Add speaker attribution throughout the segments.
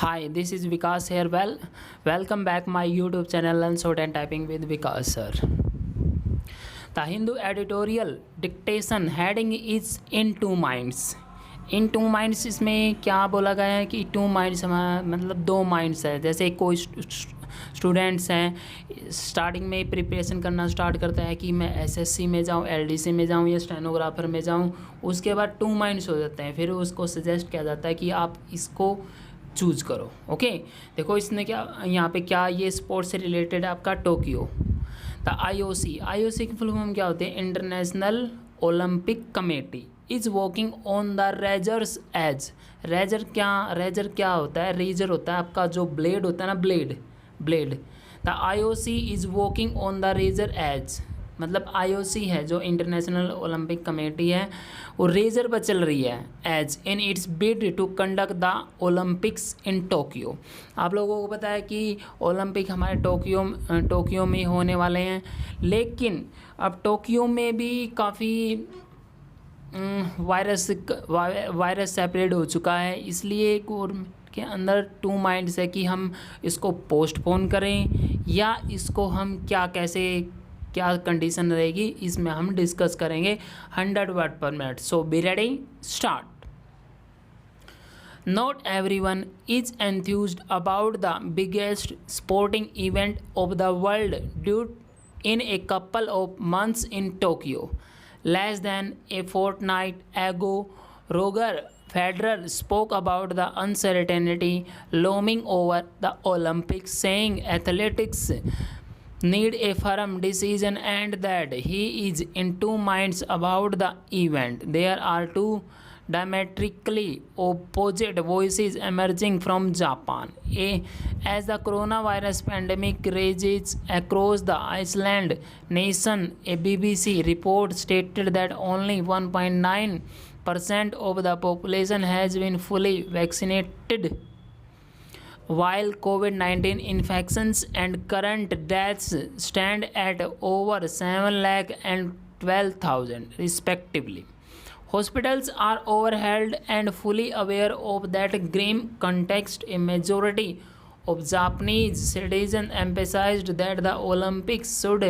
Speaker 1: Hi, this is Vikas here. Welcome back my YouTube channel Learn Short and Typing with Vikas sir. The Hindu editorial dictation heading is in two minds. In two minds इसमें क्या बोला गया है कि two minds मतलब दो minds है। जैसे कोई स्टूडेंट्स हैं स्टार्टिंग में प्रिपरेशन करना स्टार्ट करता है कि मैं एसएससी में जाऊं, एलडीसी में जाऊं या स्टेनोग्राफर में जाऊं। उसके बाद टू माइंड्स हो जाते हैं, फिर उसको सजेस्ट किया जाता है कि आप इसको चूज करो। ओके, देखो इसने क्या यहाँ पे क्या ये स्पोर्ट्स से रिलेटेड है आपका टोक्यो। द आईओसी की फुल फॉर्म क्या होती है? International Olympic Committee is working on the razor's edge. Razor क्या होता है? रेजर होता है आपका जो ब्लेड होता है ना, blade. The IOC is working on the razor edge, मतलब आईओसी है जो इंटरनेशनल ओलंपिक कमेटी है, वो रेजर पर चल रही है edge in its bid to conduct the Olympics in Tokyo. आप लोगों को पता है कि ओलंपिक हमारे टोक्यो में होने वाले हैं, लेकिन अब टोक्यो में भी काफ़ी वायरस सेपरेट हो चुका है, इसलिए गवर्नमेंट के अंदर टू माइंड्स है कि हम इसको पोस्टपोन करें या इसको हम क्या कंडीशन रहेगी, इसमें हम डिस्कस करेंगे 100 वर्ड पर minute. So be ready, start. Not everyone is enthused about the biggest sporting event of the world due in a couple of months in Tokyo. Less than a fortnight ago, Roger Federer spoke about the uncertainty looming over the Olympics, saying athletics need a firm decision and that he is in two minds about the event. There are two diametrically opposite voices emerging from Japan. As the coronavirus pandemic rages across the island nation, a BBC report stated that only 1.9% of the population has been fully vaccinated, while COVID-19 infections and current deaths stand at over 7 lakh and 12,000 respectively. Hospitals are overwhelmed and fully aware of that grim context. A majority of Japanese citizens emphasized that the Olympics should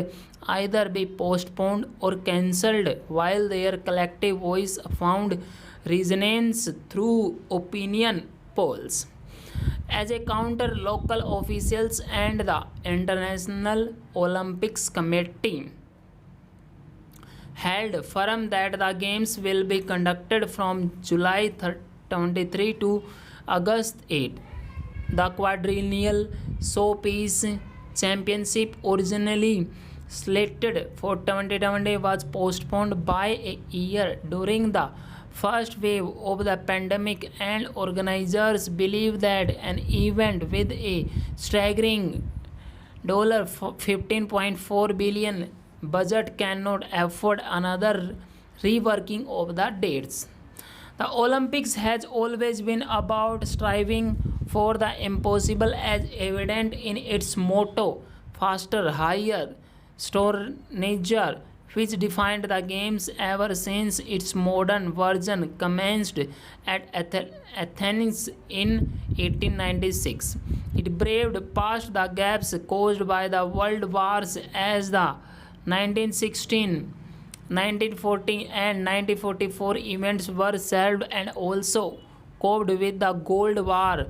Speaker 1: either be postponed or cancelled, while their collective voice found resonance through opinion polls. As a counter, local officials and the International Olympics Committee held firm that the games will be conducted from July 23 to August 8. The quadrennial showpiece championship, originally slated for 2020, was postponed by a year during the first wave of the pandemic, and organizers believe that an event with a staggering $15.4 billion budget cannot afford another reworking of the dates. The Olympics has always been about striving for the impossible, as evident in its motto faster, higher, stronger, which defined the games ever since its modern version commenced at Athens in 1896. It braved past the gaps caused by the world wars as the 1916, 1940 and 1944 events were shelved, and also coped with the Cold War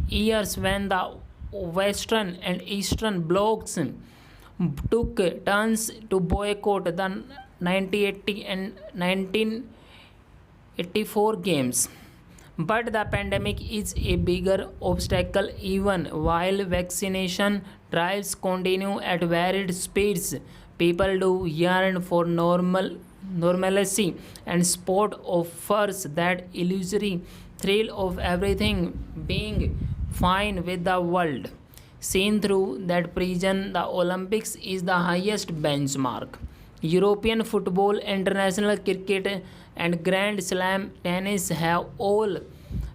Speaker 1: years when the Western and Eastern blocs took turns to boycott the 1980 and 1984 games. But the pandemic is a bigger obstacle. Even while vaccination trials continue at varied speeds, people do yearn for normalcy, and sport offers that illusory thrill of everything being fine with the world. Seen through that prism, the Olympics is the highest benchmark. European football, international cricket, and Grand Slam tennis have all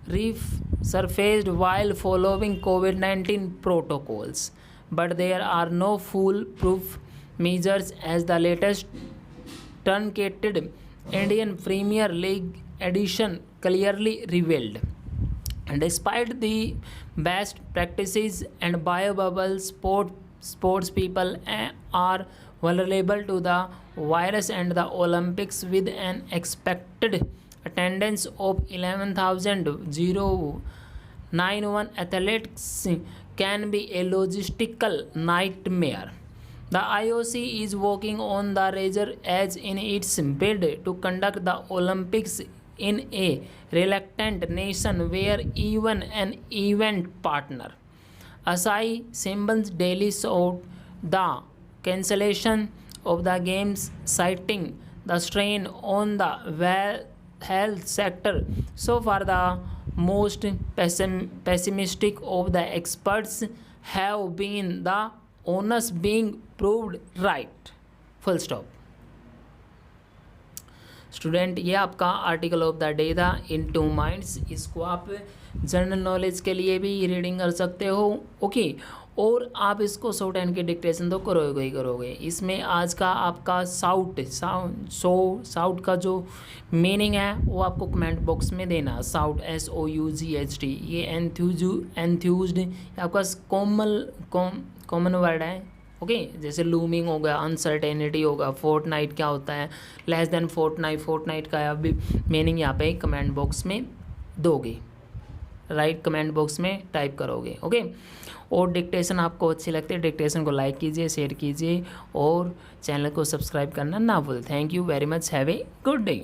Speaker 1: resurfaced while following COVID-19 protocols. But there are no foolproof measures, as the latest truncated Indian Premier League edition clearly revealed. Despite the best practices and biobubble, sports people are vulnerable to the virus, and the Olympics with an expected attendance of 11,091 athletes can be a logistical nightmare. The IOC is working on the razor edge in its bid to conduct the Olympics in a reluctant nation where even an event partner, Asahi Shimbun's daily showed the cancellation of the games, citing the strain on the health sector. So far, the most pessimistic of the experts have been the owners being proved right. Full stop. Student ये आपका article of the day था इन two minds. इसको आप general knowledge के लिए भी reading कर सकते हो, ओके। और आप इसको शॉर्ट हैंड की डिक्टेशन तो करोगे ही करोगे। इसमें आज का आपका साउट का जो मीनिंग है वो आपको कमेंट बॉक्स में देना। साउट SOUGHT, ये एंथ्यूज्ड आपका कॉमन वर्ड है, ओके। जैसे लूमिंग हो गया, अनसर्टेनिटी होगा, फोर्टनाइट क्या होता है, लेस देन फोर्टनाइट का अभी मीनिंग यहाँ पे कमेंट बॉक्स में दोगे, राइट, कमेंट बॉक्स में टाइप करोगे, ओके। और डिक्टेशन आपको अच्छी लगती है, डिक्टेशन को लाइक कीजिए, शेयर कीजिए और चैनल को सब्सक्राइब करना ना भूल। Thank you very much, have a good day.